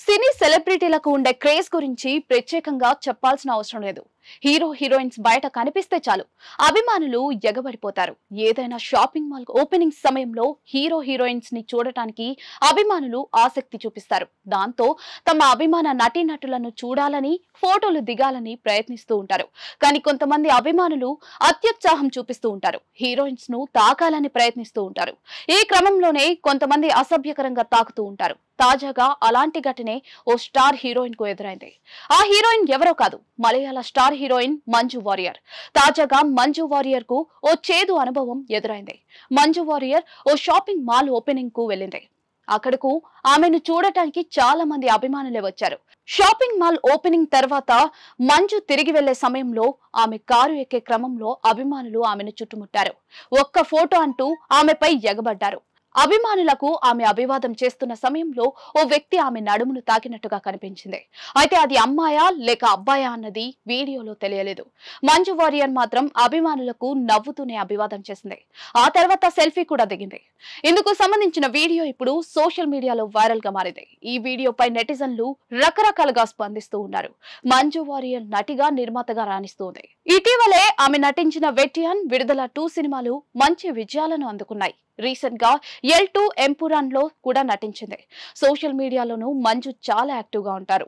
సినీ సెలబ్రిటీలకు ఉండే క్రేజ్ గురించి ప్రత్యేకంగా చెప్పాల్సిన అవసరం లేదు. హీరో హీరోయిన్స్ బయట కనిపిస్తే చాలు అభిమానులు ఎగబడిపోతారు. ఏదైనా షాపింగ్ మాల్ ఓపెనింగ్ సమయంలో హీరో హీరోయిన్స్ ని చూడటానికి అభిమానులు ఆసక్తి చూపిస్తారు. దాంతో తమ అభిమాన నటీనటులను చూడాలని ఫోటోలు దిగాలని ప్రయత్నిస్తూ ఉంటారు. కానీ కొంతమంది అభిమానులు అత్యుత్సాహం చూపిస్తూ ఉంటారు. హీరోయిన్స్ ను తాకాలని ప్రయత్నిస్తూ ఉంటారు. ఈ క్రమంలోనే కొంతమంది అసభ్యకరంగా తాకుతూ ఉంటారు. తాజాగా అలాంటి ఘటనే ఓ స్టార్ హీరోయిన్ కు ఎదురైంది. ఆ హీరోయిన్ ఎవరో కాదు, మలయాళ స్టార్ హీరోయిన్ మంజు వారియర్. తాజాగా మంజు వారియర్ కు ఓ చేదు అనుభవం ఎదురైంది. మంజు వారియర్ ఓ షాపింగ్ మాల్ ఓపెనింగ్ కు వెళ్ళింది. అక్కడకు ఆమెను చూడటానికి చాలా మంది అభిమానులే వచ్చారు. షాపింగ్ మాల్ ఓపెనింగ్ తర్వాత మంజు తిరిగి వెళ్లే సమయంలో ఆమె కారు ఎక్కే క్రమంలో అభిమానులు ఆమెను చుట్టుముట్టారు. ఒక్క ఫోటో అంటూ ఆమెపై ఎగబడ్డారు. అభిమానులకు ఆమె అభివాదం చేస్తున్న సమయంలో ఓ వ్యక్తి ఆమె నడుమును తాకినట్టుగా కనిపించింది. అయితే అది అమ్మాయా లేక అబ్బాయా అన్నది వీడియోలో తెలియలేదు. మంజు వారియర్ మాత్రం అభిమానులకు నవ్వుతూనే అభివాదం చేసింది. ఆ తర్వాత సెల్ఫీ కూడా దిగింది. ఇందుకు సంబంధించిన వీడియో ఇప్పుడు సోషల్ మీడియాలో వైరల్ గా మారింది. ఈ వీడియోపై నెటిజన్లు రకరకాలుగా స్పందిస్తూ ఉన్నారు. మంజు వారియర్ నటిగా నిర్మాతగా రాణిస్తుంది. ఇటీవలే ఆమె నటించిన వెట్టియన్, విడుదల 2 సినిమాలు మంచి విజయాలను అందుకున్నాయి. రీసెంట్ గా L2 ఎంపురాన్ లో కూడా నటించింది. సోషల్ మీడియాలోనూ మంజు చాలా యాక్టివ్ గా ఉంటారు.